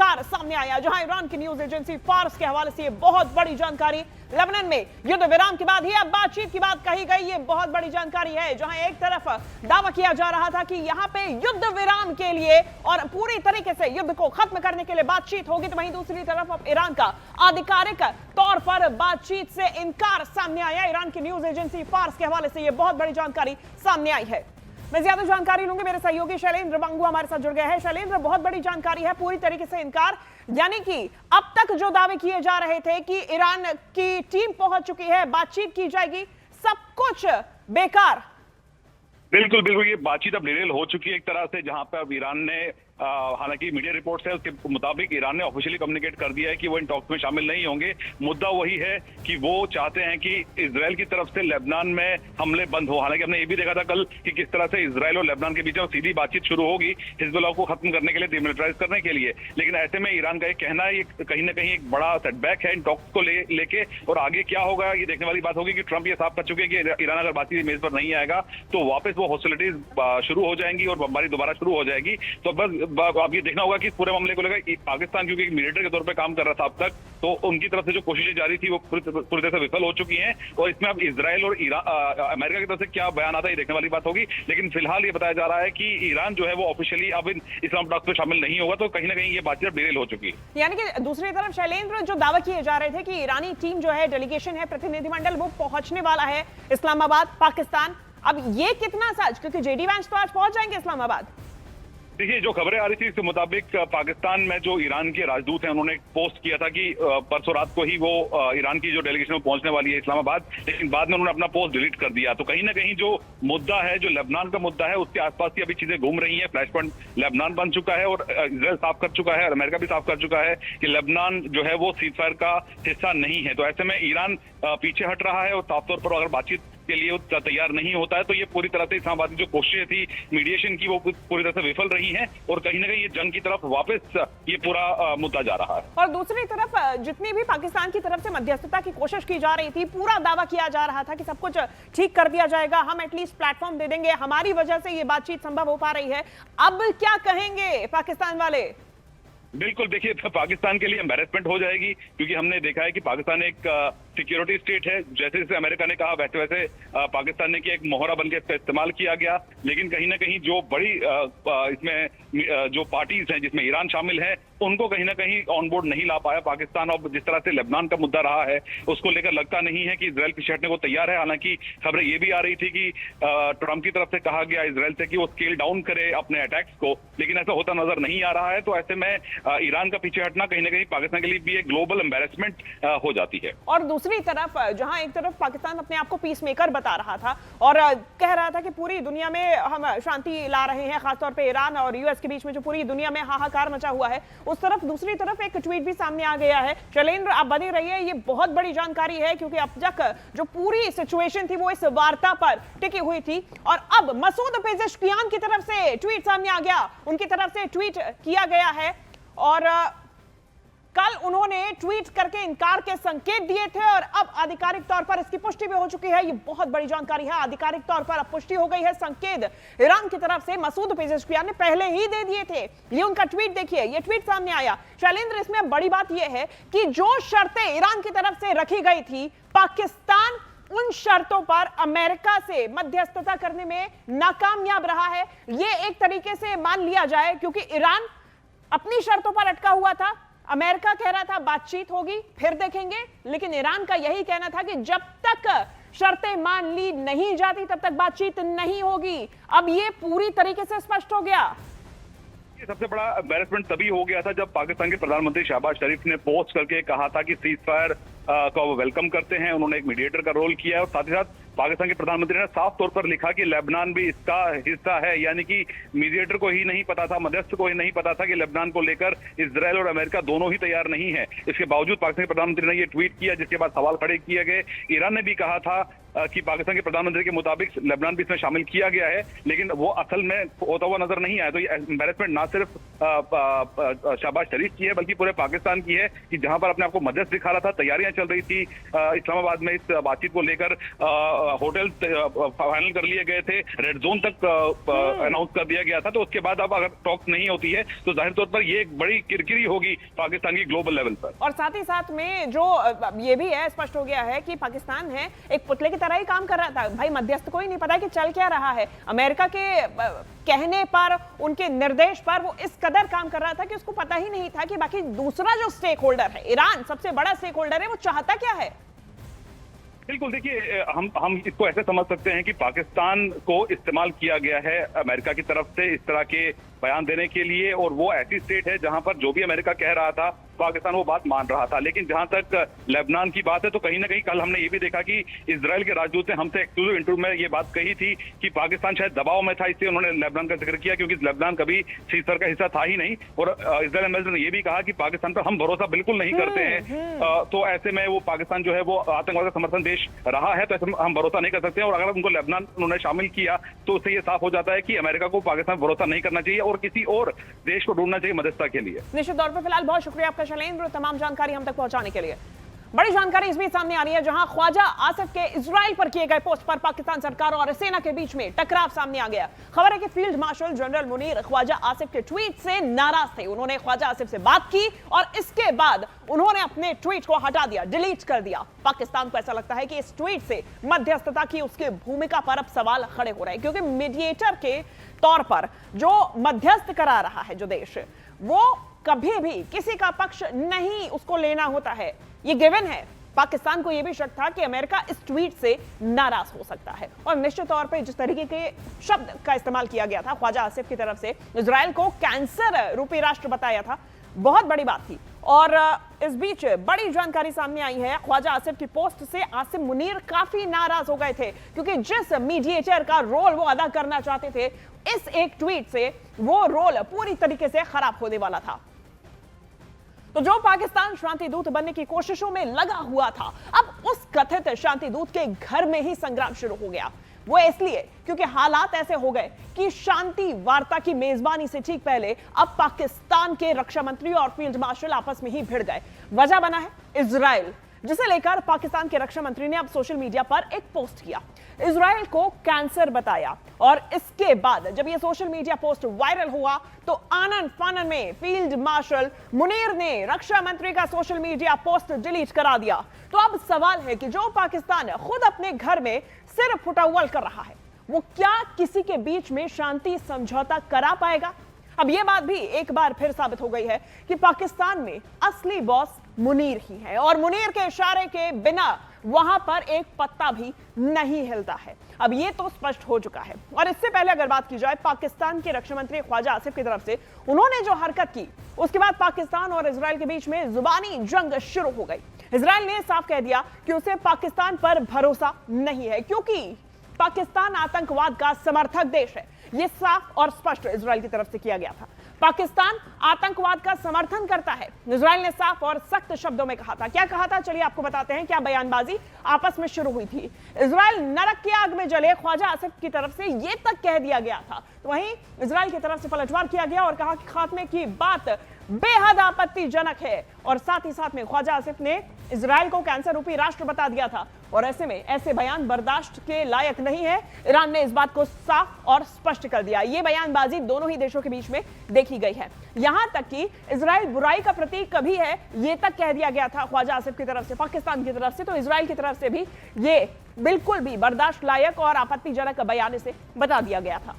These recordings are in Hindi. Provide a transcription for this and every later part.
इनकार सामने आया, जहां ईरान की न्यूज एजेंसी फार्स के हवाले से बहुत बड़ी जानकारी। लेबनान में युद्ध विराम के बाद ही अब बातचीत की बात कही गई, ये बहुत बड़ी जानकारी है। जहां एक तरफ दावा किया जा रहा था कि यहां पे युद्ध विराम के लिए और पूरी तरीके से युद्ध को खत्म करने के लिए बातचीत होगी, तो वहीं दूसरी तरफ अब ईरान का आधिकारिक तौर पर बातचीत से इनकार सामने आया। ईरान की न्यूज एजेंसी फार्स के हवाले से यह बहुत बड़ी जानकारी सामने आई है। मैं ज्यादा जानकारी लूंगी, मेरे सहयोगी शैलेंद्र बंगू हमारे साथ जुड़ गए हैं। शैलेंद्र, बहुत बड़ी जानकारी है, पूरी तरीके से इनकार, यानी कि अब तक जो दावे किए जा रहे थे कि ईरान की टीम पहुंच चुकी है, बातचीत की जाएगी, सब कुछ बेकार। बिल्कुल बिल्कुल, ये बातचीत अब डिटेल हो चुकी है एक तरह से, जहां पर अब ईरान ने हालांकि मीडिया रिपोर्ट्स है उसके मुताबिक ईरान ने ऑफिशियली कम्युनिकेट कर दिया है कि वो इन टॉक्स में शामिल नहीं होंगे। मुद्दा वही है कि वो चाहते हैं कि इजराइल की तरफ से लेबनान में हमले बंद हो। हालांकि हमने ये भी देखा था कल कि किस तरह से इजराइल और लेबनान के बीच में सीधी बातचीत शुरू होगी हिजबुल्लाह को खत्म करने के लिए, डिमिलिटराइज करने के लिए। लेकिन ऐसे में ईरान का ये कहना है, ये कहीं ना कहीं एक बड़ा सेटबैक है इन टॉक्स को लेके, और आगे क्या होगा ये देखने वाली बात होगी कि ट्रंप ये साफ कर चुके हैं कि ईरान अगर बातचीत मेज पर नहीं आएगा तो वापस वो हॉस्टिलिटीज शुरू हो जाएंगी और बमबारी दोबारा शुरू हो जाएगी। तो बस अब ये देखना होगा कि पूरे मामले को लेकर पाकिस्तान क्योंकि एक मीडिएटर के तौर पे काम कर रहा था अब तक, तो उनकी तरफ से जो कोशिशें जारी थी वो पूरी तरह से विफल हो चुकी हैं। और इसमें अब इजराइल और अमेरिका की तरफ से क्या बयान आता है ये देखने वाली बात होगी। लेकिन फिलहाल ये बताया जा रहा है कि ईरान जो है वो ऑफिशियली अब इन इस्लाम टॉक्स में शामिल नहीं होगा, तो कहीं ना कहीं ये बातचीत डिटेल हो चुकी है। यानी कि दूसरी तरफ शैलेंद्र, जो दावा किए जा रहे थे कि ईरानी टीम जो है, डेलीगेशन है, प्रतिनिधिमंडल, वो पहुंचने वाला है इस्लामाबाद, पाकिस्तान, अब ये कितना सच? क्योंकि जेडी वैंस तो आज पहुंच जाएंगे इस्लामाबाद। देखिए, जो खबरें आ रही थी इसके मुताबिक पाकिस्तान में जो ईरान के राजदूत हैं उन्होंने पोस्ट किया था कि परसों रात को ही वो ईरान की जो डेलीगेशन में पहुंचने वाली है इस्लामाबाद, लेकिन बाद में उन्होंने अपना पोस्ट डिलीट कर दिया। तो कहीं ना कहीं जो मुद्दा है, जो लेबनान का मुद्दा है, उसके आसपास की अभी चीजें घूम रही हैं। फ्लैश पॉइंट लेबनान बन चुका है और इजराइल साफ कर चुका है और अमेरिका भी साफ कर चुका है कि लेबनान जो है वो सीजफायर का हिस्सा नहीं है। तो ऐसे में ईरान पीछे हट रहा है और साफ तौर पर अगर बातचीत के लिए तैयार नहीं होता है तो ये पूरी तरह से इस्लामाबाद की जो कोशिशें थी मीडिएशन की वो पूरी तरह से विफल रही हैं और कहीं ना कहीं ये जंग की तरफ वापस ये पूरा मुद्दा जा रहा है। और दूसरी तरफ जितनी भी पाकिस्तान की तरफ से मध्यस्थता की कोशिश की जा रही थी, पूरा दावा किया जा रहा था कि सब कुछ ठीक कर दिया जाएगा, हम एटलीस्ट प्लेटफॉर्म दे देंगे, हमारी वजह से ये बातचीत संभव हो पा रही है। अब क्या कहेंगे पाकिस्तान वाले? बिल्कुल, देखिए पाकिस्तान के लिए एम्बैरेसमेंट हो जाएगी, क्योंकि हमने देखा है कि पाकिस्तान एक सिक्योरिटी स्टेट है। जैसे जैसे अमेरिका ने कहा वैसे वैसे पाकिस्तान ने कि एक मोहरा बन के इसका इस्तेमाल किया गया। लेकिन कहीं ना कहीं जो बड़ी इसमें जो पार्टीज हैं जिसमें ईरान शामिल है उनको कहीं ना कहीं ऑन बोर्ड नहीं ला पाया पाकिस्तान। और जिस तरह से लेबनान का मुद्दा रहा है उसको लेकर लगता नहीं है कि इजराइल पीछे हटने को तैयार है। हालांकि खबरें ये भी आ रही थी कि ट्रंप की तरफ से कहा गया इजराइल से कि वो स्केल डाउन करे अपने अटैक्स को, लेकिन ऐसा होता नजर नहीं आ रहा है। तो ऐसे में ईरान का पीछे हटना कहीं ना कहीं पाकिस्तान के लिए भी एक ग्लोबल एम्बैरेसमेंट हो जाती है। और दूसरी तरफ जहां एक तरफ पाकिस्तान अपने आप को पीस मेकर बता रहा था और कह रहा था कि पूरी दुनिया में हम शांति ला रहे हैं, खासतौर पे ईरान और यूएस के बीच में जो पूरी दुनिया में हाहाकार मचा हुआ है, उस तरफ दूसरी तरफ एक ट्वीट भी सामने आ गया है। शैलेंद्र, आप बने रहिए, ये बहुत बड़ी जानकारी है क्योंकि अब तक जो पूरी सिचुएशन थी वो इस वार्ता पर टिकी हुई थी और अब मसूद पेजेश्कियान की तरफ से ट्वीट सामने आ गया, उनकी तरफ से ट्वीट किया गया है और कल उन्होंने ट्वीट करके इनकार के संकेत दिए थे और अब आधिकारिक तौर पर इसकी पुष्टि भी हो चुकी है। ये बहुत बड़ी जानकारी है, आधिकारिक तौर पर अब पुष्टि हो गई है। संकेत ईरान की तरफ से मसूद पेजेश्कियान ने पहले ही दे दिए थे। ये उनका ट्वीट देखिए, ये ट्वीट सामने आया। शैलेंद्र, इसमें बड़ी बात यह है कि जो शर्तें ईरान की तरफ से रखी गई थी, पाकिस्तान उन शर्तों पर अमेरिका से मध्यस्थता करने में नाकामयाब रहा है। ये एक तरीके से मान लिया जाए, क्योंकि ईरान अपनी शर्तों पर अटका हुआ था। अमेरिका कह रहा था बातचीत होगी फिर देखेंगे, लेकिन ईरान का यही कहना था कि जब तक शर्तें मान ली नहीं जाती तब तक बातचीत नहीं होगी। अब ये पूरी तरीके से स्पष्ट हो गया। सबसे बड़ा एम्बैरेसमेंट तभी हो गया था जब पाकिस्तान के प्रधानमंत्री शहबाज शरीफ ने पोस्ट करके कहा था कि सीज फायर का वो वेलकम करते हैं। उन्होंने एक मीडिएटर का रोल किया और साथ ही साथ पाकिस्तान के प्रधानमंत्री ने साफ तौर पर लिखा कि लेबनान भी इसका हिस्सा है। यानी कि मीडिएटर को ही नहीं पता था, मध्यस्थ को ही नहीं पता था कि लेबनान को लेकर इजराइल और अमेरिका दोनों ही तैयार नहीं है। इसके बावजूद पाकिस्तान के प्रधानमंत्री ने ये ट्वीट किया, जिसके बाद सवाल खड़े किए गए। ईरान ने भी कहा था कि पाकिस्तान के प्रधानमंत्री के मुताबिक लेबनान भी इसमें शामिल किया गया है, लेकिन वो असल में होता हुआ नजर नहीं आया। तो ये एम्बैरेसमेंट ना सिर्फ शहबाज शरीफ की है बल्कि पूरे पाकिस्तान की है कि जहां पर अपने आपको मध्यस्थ दिखा रहा था, तैयारियां चल रही थी इस्लामाबाद में इस बातचीत को लेकर, होटल फाइनल कर लिए गए थे, रेड जोन तक अनाउंस कर दिया गया था। तो उसके बाद अब अगर टॉक नहीं होती है तो जाहिर तौर पर ये एक बड़ी किरकिरी होगी पाकिस्तान की ग्लोबल लेवल पर। और साथ ही साथ में जो ये भी है, स्पष्ट हो गया है कि पाकिस्तान है एक पुतले की तरह ही काम कर रहा था। भाई मध्यस्थ को ही नहीं पता कि चल क्या रहा है। अमेरिका के कहने पर, उनके निर्देश पर वो इस कदर काम कर रहा था कि उसको पता ही नहीं था कि बाकी दूसरा जो स्टेक होल्डर है, ईरान सबसे बड़ा स्टेक होल्डर है, वो चाहता क्या है। बिल्कुल, देखिए हम इसको ऐसे समझ सकते हैं कि पाकिस्तान को इस्तेमाल किया गया है अमेरिका की तरफ से इस तरह के बयान देने के लिए, और वो ऐसी स्टेट है जहां पर जो भी अमेरिका कह रहा था पाकिस्तान वो बात मान रहा था। लेकिन जहां तक लेबनान की बात है तो कहीं ना कहीं कल हमने ये भी देखा कि इजराइल के राजदूत ने हमसे एक्सक्लूसिव इंटरव्यू में ये बात कही थी कि पाकिस्तान शायद दबाव में था, इसलिए उन्होंने लेबनान का जिक्र किया, क्योंकि लेबनान कभी सीजफायर का हिस्सा था ही नहीं। और इजराइल एम्बेसडर ने ये भी कहा कि पाकिस्तान पर हम भरोसा बिल्कुल नहीं करते हैं। तो ऐसे में वो पाकिस्तान जो है वो आतंकवाद का समर्थन देश रहा है, तो ऐसे हम भरोसा नहीं कर सकते। और अगर उनको लेबनान उन्होंने शामिल किया तो उससे ये साफ हो जाता है कि अमेरिका को पाकिस्तान पर भरोसा नहीं करना चाहिए और किसी और देश को ढूंढना चाहिए मध्यस्थता के लिए। निश्चित तौर पर फिलहाल बहुत शुक्रिया आपका शैलेंद्र, तमाम जानकारी हम तक पहुंचाने के लिए। बड़ी जानकारी इस बीच सामने आ रही है जहां ख्वाजा आसिफ के इजराइल पर किए गए पोस्ट पर पाकिस्तान सरकार और सेना के बीच में टकराव सामने आ गया। खबर है कि field marshal general Munir Khawaja Asif के ट्वीट से नाराज थे। उन्होंने ख्वाजा आसिफ से बात की और इसके बाद उन्होंने अपने ट्वीट को हटा दिया, डिलीट कर दिया। पाकिस्तान को ऐसा लगता है कि इस ट्वीट से मध्यस्थता की उसकी भूमिका पर अब सवाल खड़े हो रहे हैं, क्योंकि मीडिएटर के तौर पर जो मध्यस्थ करा रहा है जो देश, वो कभी भी किसी का पक्ष नहीं उसको लेना होता है, ये गिवन है। पाकिस्तान को यह भी शक था कि अमेरिका इस ट्वीट से नाराज हो सकता है, और निश्चित तौर पे जिस तरीके के शब्द का इस्तेमाल किया गया था ख्वाजा आसिफ की तरफ से, इजराइल को कैंसर रूपी राष्ट्र बताया था, बहुत बड़ी बात थी। और इस बीच बड़ी जानकारी सामने आई है, ख्वाजा आसिफ की पोस्ट से आसिम मुनीर काफी नाराज हो गए थे, क्योंकि जिस मीडिएटर का रोल वो अदा करना चाहते थे, इस एक ट्वीट से वो रोल पूरी तरीके से खराब होने वाला था। तो जो पाकिस्तान शांति दूत बनने की कोशिशों में लगा हुआ था, अब उस कथित शांति दूत के घर में ही संग्राम शुरू हो गया। वो इसलिए क्योंकि हालात ऐसे हो गए कि शांति वार्ता की मेजबानी से ठीक पहले अब पाकिस्तान के रक्षा मंत्री और फील्ड मार्शल आपस में ही भिड़ गए। वजह बना है इजराइल, जिसे लेकर पाकिस्तान के रक्षा मंत्री ने अब सोशल मीडिया पर एक पोस्ट किया, इजराइल को कैंसर बताया। और इसके बाद जब यह सोशल मीडिया पोस्ट वायरल हुआ तो आनन फानन में फील्ड मार्शल मुनीर ने रक्षा मंत्री का सोशल मीडिया पोस्ट डिलीट करा दिया। तो अब सवाल है कि जो पाकिस्तान खुद अपने घर में सिर फुटअव्वल कर रहा है, वो क्या किसी के बीच में शांति समझौता करा पाएगा? अब यह बात भी एक बार फिर साबित हो गई है कि पाकिस्तान में असली बॉस मुनीर ही है, और मुनीर के इशारे के बिना वहां पर एक पत्ता भी नहीं हिलता है। अब ये तो स्पष्ट हो चुका है। और इससे पहले अगर बात की जाए पाकिस्तान के रक्षा मंत्री ख्वाजा आसिफ की तरफ से, उन्होंने जो हरकत की उसके बाद पाकिस्तान और इजराइल के बीच में जुबानी जंग शुरू हो गई। इजराइल ने साफ कह दिया कि उसे पाकिस्तान पर भरोसा नहीं है, क्योंकि पाकिस्तान आतंकवाद का समर्थक देश है। यह साफ और स्पष्ट इजराइल की तरफ से किया गया था। पाकिस्तान आतंकवाद का समर्थन करता है, इजराइल ने साफ और सख्त शब्दों में कहा था। क्या कहा था, चलिए आपको बताते हैं क्या बयानबाजी आपस में शुरू हुई थी। इजराइल नरक की आग में जले, ख्वाजा आसिफ की तरफ से यह तक कह दिया गया था। तो वहीं इजराइल की तरफ से पलटवार किया गया और कहा कि खात्मे की बात बेहद आपत्तिजनक है, और साथ ही साथ में ख्वाजा आसिफ ने इजराइल को कैंसर रूपी राष्ट्र बता दिया था, और ऐसे में ऐसे बयान बर्दाश्त के लायक नहीं है। ईरान ने इस बात को साफ और स्पष्ट कर दिया। यह बयानबाजी दोनों ही देशों के बीच में देखी गई है। यहां तक कि इजराइल बुराई का प्रतीक कभी है, यह तक कह दिया गया था ख्वाजा आसिफ की तरफ से, पाकिस्तान की तरफ से। तो इजराइल की तरफ से भी ये बिल्कुल भी बर्दाश्त लायक और आपत्तिजनक बयान से बता दिया गया था।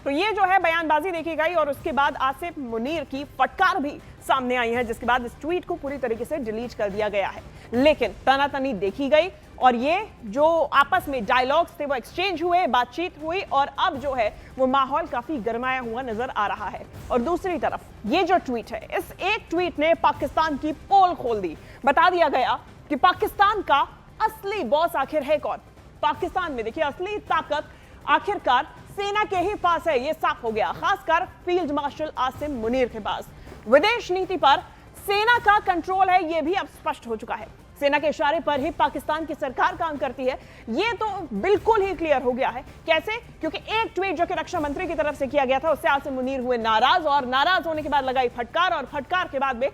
तो ये जो है बयानबाजी देखी गई, और उसके बाद आसिफ मुनीर की फटकार भी सामने आई है, जिसके बाद इस ट्वीट को पूरी तरीके से डिलीट कर दिया गया है। लेकिन तनातनी देखी गई, और ये जो आपस में डायलॉग्स थे वो एक्सचेंज हुए, बातचीत हुई, और अब जो है वो माहौल काफी गरमाया हुआ नजर आ रहा है। और दूसरी तरफ ये जो ट्वीट है, इस एक ट्वीट ने पाकिस्तान की पोल खोल दी। बता दिया गया कि पाकिस्तान का असली बॉस आखिर है कौन। पाकिस्तान में देखिए असली ताकत आखिरकार सेना के ही पास है, यह साफ हो गया, खासकर फील्ड मार्शल आसिम मुनीर के पास। विदेश नीति पर सेना का कंट्रोल है, यह भी अब स्पष्ट हो चुका है। सेना के इशारे पर ही पाकिस्तान की सरकार काम करती है, ये तो बिल्कुल ही क्लियर हो गया है। कैसे? क्योंकि एक ट्वीट जो कि रक्षा मंत्री की तरफ से किया गया था, उससे आसिम मुनीर हुए नाराज, और नाराज होने के बाद लगाई फटकार, और फटकार के बाद में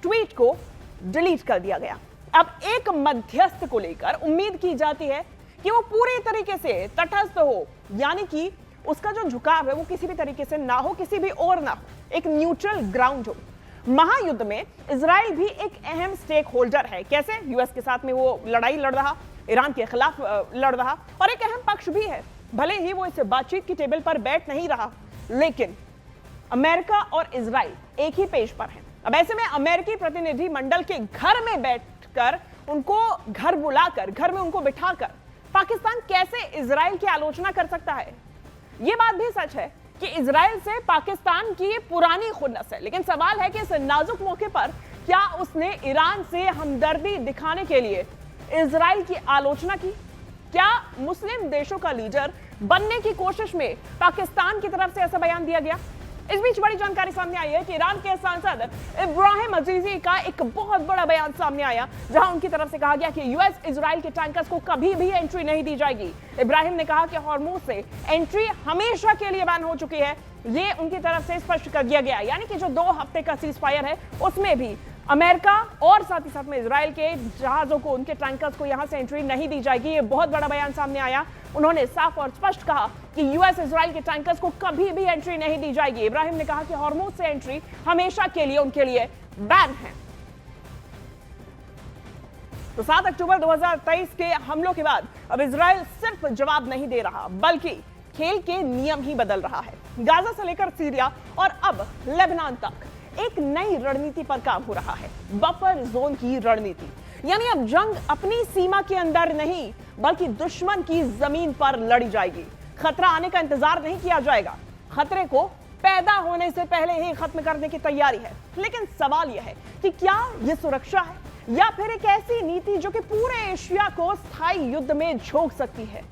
ट्वीट को डिलीट कर दिया गया। अब एक मध्यस्थ को लेकर उम्मीद की जाती है कि वो पूरी तरीके से तटस्थ हो, यानी कि उसका जो झुकाव है वो किसी भी तरीके से ना हो, किसी भी और ना हो, एक न्यूट्रल ग्राउंड हो। महायुद्ध में इजराइल भी एक अहम स्टेक होल्डर है। कैसे? यूएस के साथ में वो लड़ाई लड़ रहा, ईरान के खिलाफ लड़ रहा, और एक अहम पक्ष भी है। भले ही वो इस बातचीत की टेबल पर बैठ नहीं रहा, लेकिन अमेरिका और इजराइल एक ही पेज पर हैं। अब ऐसे में अमेरिकी प्रतिनिधि मंडल के घर में बैठकर, उनको घर बुलाकर, घर में उनको बिठाकर पाकिस्तान कैसे इजराइल की आलोचना कर सकता है? यह बात भी सच है कि इजराइल से पाकिस्तान की ये पुरानी खुन्नस है, लेकिन सवाल है कि इस नाजुक मौके पर क्या उसने ईरान से हमदर्दी दिखाने के लिए इजराइल की आलोचना की? क्या मुस्लिम देशों का लीडर बनने की कोशिश में पाकिस्तान की तरफ से ऐसा बयान दिया गया? इस बीच बड़ी जानकारी सामने आई है कि ईरान के सांसद इब्राहिम अजीजी का एक बहुत बड़ा बयान सामने आया, जहां उनकी तरफ से कहा गया कि यूएस इजराइल के टैंकर्स को कभी भी एंट्री नहीं दी जाएगी। इब्राहिम ने कहा कि हॉर्मुज से एंट्री हमेशा के लिए बैन हो चुकी है, ये उनकी तरफ से स्पष्ट कर दिया गया। यानी कि जो 2 हफ्ते का सीज फायर है, उसमें भी अमेरिका और साथ ही साथ में इजराइल के जहाजों को, उनके टैंकर्स को यहां से एंट्री नहीं दी जाएगी। ये बहुत बड़ा बयान सामने आया। उन्होंने साफ और स्पष्ट कहा कि यूएस इजराइल के टैंकर्स को कभी भी एंट्री नहीं दी जाएगी। इब्राहिम ने कहा कि हॉर्मुज से एंट्री हमेशा के लिए उनके लिए बैन है। तो 7 अक्टूबर 2023 के हमलों के बाद अब इजराइल सिर्फ जवाब नहीं दे रहा, बल्कि खेल के नियम ही बदल रहा है। गाजा से लेकर सीरिया और अब लेबनान तक एक नई रणनीति पर काम हो रहा है, बफर जोन की रणनीति। यानी अब जंग अपनी सीमा के अंदर नहीं, बल्कि दुश्मन की जमीन पर लड़ी जाएगी। खतरा आने का इंतजार नहीं किया जाएगा, खतरे को पैदा होने से पहले ही खत्म करने की तैयारी है। लेकिन सवाल यह है कि क्या यह सुरक्षा है या फिर एक ऐसी नीति जो कि पूरे एशिया को स्थायी युद्ध में झोंक सकती है?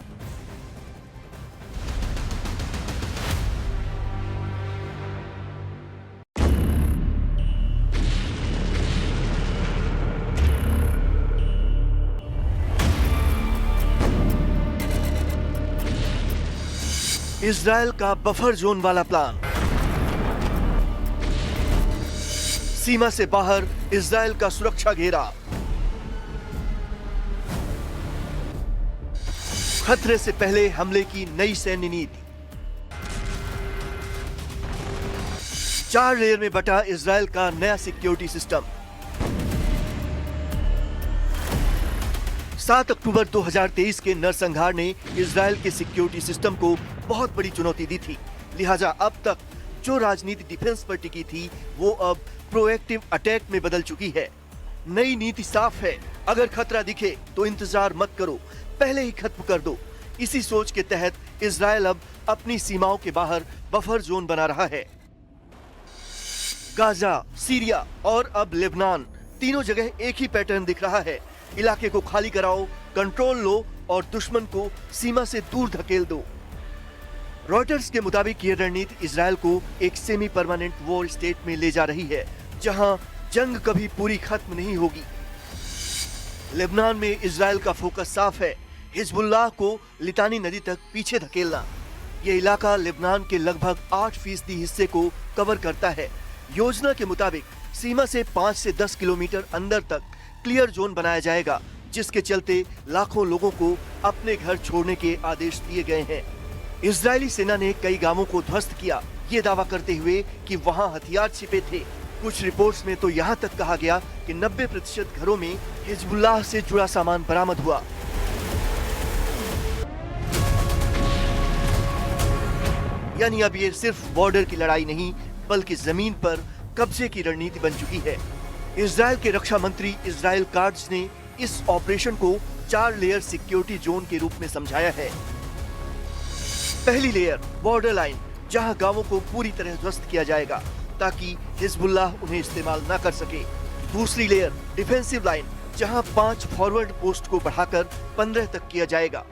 इजराइल का बफर जोन वाला प्लान। सीमा से बाहर इजराइल का सुरक्षा घेरा। खतरे से पहले हमले की नई सैन्य नीति। 4 लेयर में बटा इजराइल का नया सिक्योरिटी सिस्टम। 7 अक्टूबर 2023 के नरसंहार ने इजराइल के सिक्योरिटी सिस्टम को बहुत बड़ी चुनौती दी थी। लिहाजा अब तक जो राजनीति डिफेंस पर टिकी थी, वो अब प्रोएक्टिव अटैक में बदल चुकी है। नई नीति साफ है, अगर खतरा दिखे तो इंतजार मत करो, पहले ही खत्म कर दो। इसी सोच के तहत इजराइल अब अपनी सीमाओं के बाहर बफर जोन बना रहा है। गाजा, सीरिया और अब लेबनान, तीनों जगह एक ही पैटर्न दिख रहा है। इलाके को खाली कराओ, कंट्रोल लो और दुश्मन को सीमा से दूर धकेल दो। रॉयटर्स के मुताबिक ये रणनीति इजराइल को एक सेमी परमानेंट वॉर स्टेट में ले जा रही है, जहां जंग कभी पूरी खत्म नहीं होगी। लेबनान में इजराइल का फोकस साफ है, हिजबुल्लाह को लितानी नदी तक पीछे धकेलना। ये इलाका लेबनान के लगभग 8% हिस्से को कवर करता है। योजना के मुताबिक सीमा से 5 से 10 किलोमीटर अंदर तक क्लियर जोन बनाया जाएगा, जिसके चलते लाखों लोगों को अपने घर छोड़ने के आदेश दिए गए हैं। इजरायली सेना ने कई गांवों को ध्वस्त किया, ये दावा करते हुए कि वहां हथियार छिपे थे। कुछ रिपोर्ट्स में तो यहाँ तक कहा गया कि 90% घरों में हिजबुल्लाह से जुड़ा सामान बरामद हुआ। यानी अब ये सिर्फ बॉर्डर की लड़ाई नहीं, बल्कि जमीन पर कब्जे की रणनीति बन चुकी है। इजराइल के रक्षा मंत्री इजराइल काट्ज ने इस ऑपरेशन को 4 लेयर सिक्योरिटी जोन के रूप में समझाया है। पहली लेयर बॉर्डर लाइन, जहां गांवों को पूरी तरह ध्वस्त किया जाएगा ताकि हिजबुल्लाह उन्हें इस्तेमाल न कर सके। दूसरी लेयर डिफेंसिव लाइन, जहां 5 फॉरवर्ड पोस्ट को बढ़ाकर 15 तक किया जाएगा।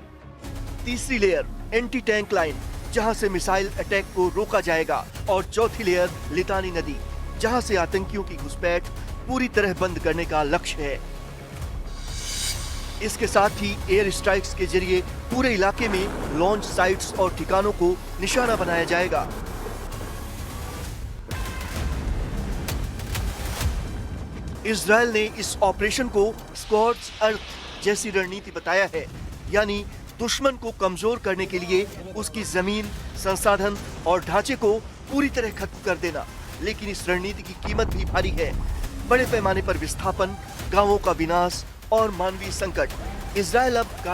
तीसरी लेयर एंटी टैंक लाइन, जहां से मिसाइल अटैक को रोका जाएगा। और चौथी लेयर लितानी नदी, जहां से आतंकियों की घुसपैठ पूरी तरह बंद करने का लक्ष्य है। इसके साथ ही एयर स्ट्राइक्स के जरिए पूरे इलाके में लॉन्च साइट्स और ठिकानों को निशाना बनाया जाएगा। इजरायल ने इस ऑपरेशन को स्कॉट्स अर्थ जैसी रणनीति बताया है, यानी दुश्मन को कमजोर करने के लिए उसकी जमीन, संसाधन और ढांचे को पूरी तरह खत्म कर देना। लेकिन इस रणनीति की कीमत भी भारी है, बड़े पैमाने पर विस्थापन, गांवों का विनाश और मानवीय संकट। इजरायल अब